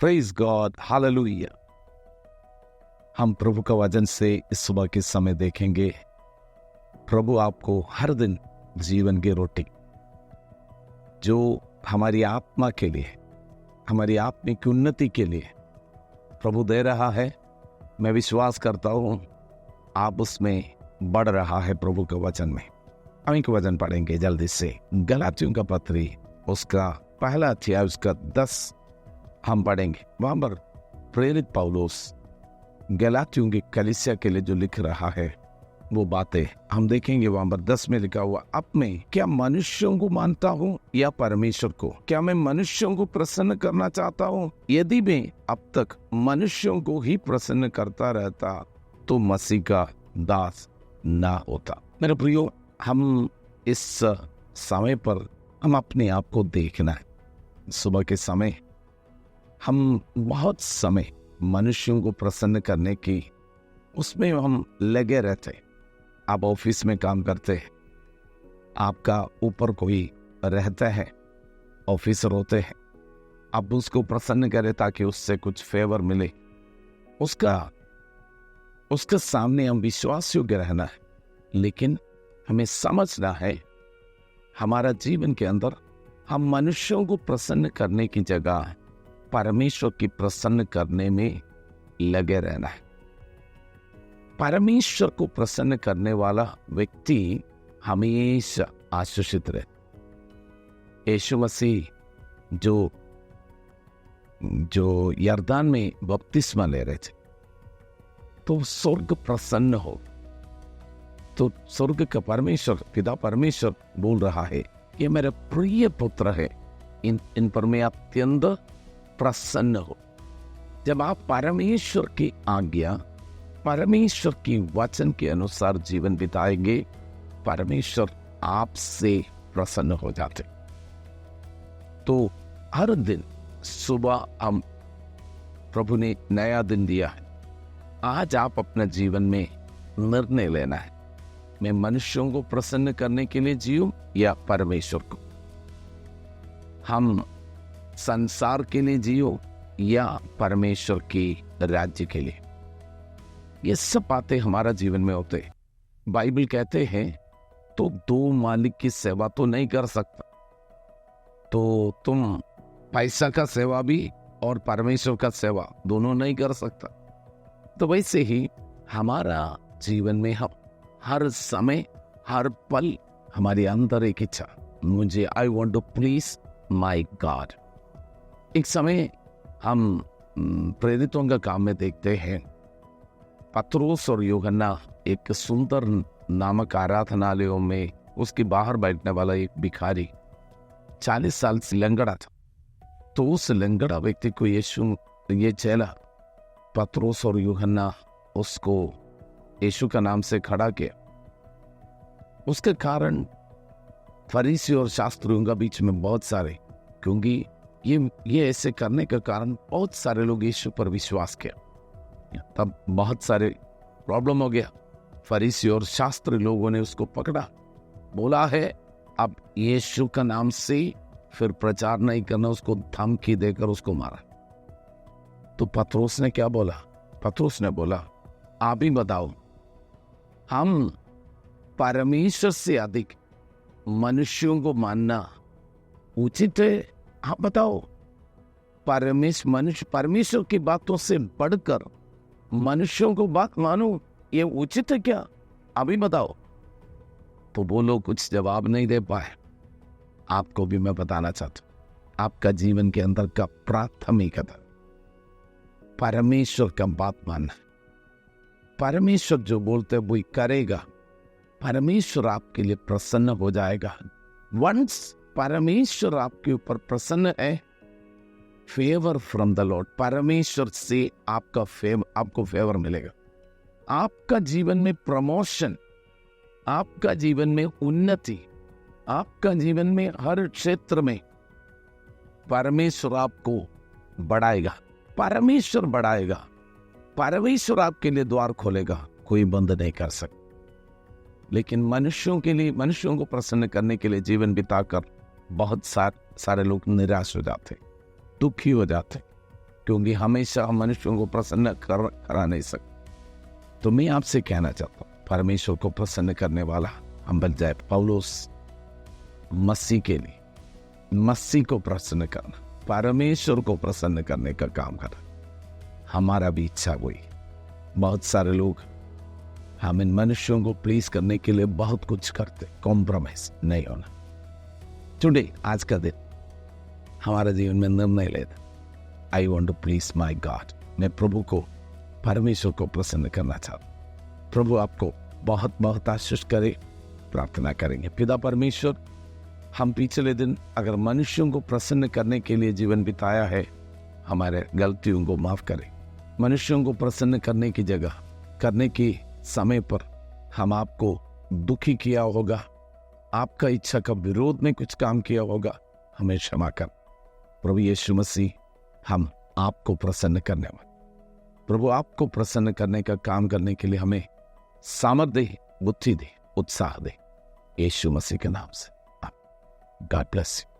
Praise God, hallelujah. हम प्रभु का वचन से इस सुबह के समय देखेंगे। प्रभु आपको हर दिन जीवन की रोटी जो हमारी आत्मा के लिए, हमारी आत्मिक उन्नति के लिए प्रभु दे रहा है। मैं विश्वास करता हूं आप उसमें बढ़ रहा है प्रभु के वचन में। हम एक वचन पढ़ेंगे जल्दी से, गलातियों का पत्री उसका पहला अध्याय उसका 10 हम पढ़ेंगे। वहां पर प्रेरित पौलुस गलातियों की कलीसिया के लिए जो लिख रहा है वो बातें हम देखेंगे। वहां पर 10 में लिखा हुआ, अब मैं क्या मनुष्यों को मानता हूँ या परमेश्वर को? क्या मैं मनुष्यों को प्रसन्न करना चाहता हूँ? यदि मैं अब तक मनुष्यों को ही प्रसन्न करता रहता तो मसीह का दास ना होता। मेरे प्रियो, हम इस समय पर हम अपने आप को देखना है। सुबह के समय हम बहुत समय मनुष्यों को प्रसन्न करने की उसमें हम लगे रहते। आप ऑफिस में काम करते हैं, आपका ऊपर कोई रहता है, ऑफिसर होते हैं, आप उसको प्रसन्न करें ताकि उससे कुछ फेवर मिले। उसका सामने हम विश्वास योग्य रहना है, लेकिन हमें समझना है हमारा जीवन के अंदर हम मनुष्यों को प्रसन्न करने की जगह परमेश्वर की प्रसन्न करने में लगे रहना है। परमेश्वर को प्रसन्न करने वाला व्यक्ति हमेशा आशीषित रहे। यीशु मसीह जो यरदान में बपतिस्मा ले रहे थे तो स्वर्ग प्रसन्न हो, तो स्वर्ग का परमेश्वर, पिता परमेश्वर बोल रहा है, ये मेरा प्रिय पुत्र है, इन पर मैं अत्यंत प्रसन्न हो। जब आप परमेश्वर की आज्ञा, परमेश्वर की वचन के अनुसार जीवन बिताएंगे, परमेश्वर आपसे प्रसन्न हो जाते। तो हर दिन सुबह हम, प्रभु ने नया दिन दिया है, आज आप अपने जीवन में निर्णय लेना है, मैं मनुष्यों को प्रसन्न करने के लिए जीऊं या परमेश्वर को। हम संसार के लिए जियो या परमेश्वर की राज्य के लिए। ये सब बातें हमारा जीवन में होते। बाइबल कहते हैं तो दो मालिक की सेवा तो नहीं कर सकता, तो तुम पैसा का सेवा भी और परमेश्वर का सेवा दोनों नहीं कर सकता। तो वैसे ही हमारा जीवन में हम हर समय, हर पल हमारे अंदर एक इच्छा, मुझे I want to please my God. एक समय हम प्रेरितों का काम में देखते हैं, पत्रोस और यूहन्ना एक सुंदर नामक आराधनालयों में उसके बाहर बैठने वाला एक भिखारी 40 साल से लंगड़ा था। तो उस लंगड़ा व्यक्ति को ये चेला पत्रोस और यूहन्ना उसको यीशु का नाम से खड़ा किया। उसके कारण फरीसी और शास्त्रियों का बीच में बहुत सारे, क्योंकि ये ऐसे करने के कारण बहुत सारे लोग यीशु पर विश्वास किया, तब बहुत सारे प्रॉब्लम हो गया। फरीसी और शास्त्री लोगों ने उसको पकड़ा, बोला है अब यीशु का नाम से फिर प्रचार नहीं करना, उसको धमकी देकर उसको मारा। तो पत्रोस ने क्या बोला? पत्रोस ने बोला, आप ही बताओ, हम परमेश्वर से अधिक मनुष्यों को मानना उचित है? आप बताओ, परमेश्वर की बातों से बढ़कर मनुष्यों को बात मानो, ये उचित है क्या? अभी बताओ। तो वो लोग कुछ जवाब नहीं दे पाए। आपको भी मैं बताना चाहता हूं, आपका जीवन के अंदर का प्राथमिकता परमेश्वर का बात मानना। परमेश्वर जो बोलते वही करेगा, परमेश्वर आपके लिए प्रसन्न हो जाएगा। वंस परमेश्वर आपके ऊपर प्रसन्न है, फेवर फ्रॉम द लॉर्ड, परमेश्वर से आपको फेवर मिलेगा। आपका जीवन में प्रमोशन, आपका जीवन में उन्नति, आपका जीवन में हर क्षेत्र में परमेश्वर आपको बढ़ाएगा। परमेश्वर बढ़ाएगा, परमेश्वर आपके लिए द्वार खोलेगा, कोई बंद नहीं कर सकता। लेकिन मनुष्यों को प्रसन्न करने के लिए जीवन बिताकर बहुत सारे लोग निराश हो जाते, दुखी हो जाते, क्योंकि हमेशा हम मनुष्यों को प्रसन्न करा नहीं सकते। तो मैं आपसे कहना चाहता हूँ, परमेश्वर को प्रसन्न करने वाला हम बन जाए। पौलुस मसीह के लिए, मसीह को प्रसन्न करना, परमेश्वर को प्रसन्न करने का काम करना, हमारा भी इच्छा वही। बहुत सारे लोग हम इन मनुष्यों को प्लीज करने के लिए बहुत कुछ करते, कॉम्प्रोमाइज नहीं होना। टुडे, आज का दिन हमारे जीवन में निर्णय लेना, I want to please my God. मैं प्रभु को, परमेश्वर को प्रसन्न करना चाहता हूँ। प्रभु आपको बहुत बहुत आशीष करे। प्रार्थना करेंगे। पिता परमेश्वर, हम पिछले दिन अगर मनुष्यों को प्रसन्न करने के लिए जीवन बिताया है, हमारे गलतियों को माफ करें। मनुष्यों को प्रसन्न करने की जगह, करने के समय पर हम आपको दुखी किया होगा, आपका इच्छा का विरोध में कुछ काम किया होगा, हमें क्षमा कर। प्रभु यीशु मसीह, हम आपको प्रसन्न करने वाले, प्रभु आपको प्रसन्न करने का काम करने के लिए हमें सामर्थ दे, बुद्धि दे, उत्साह दे, यीशु मसीह के नाम से। God bless you.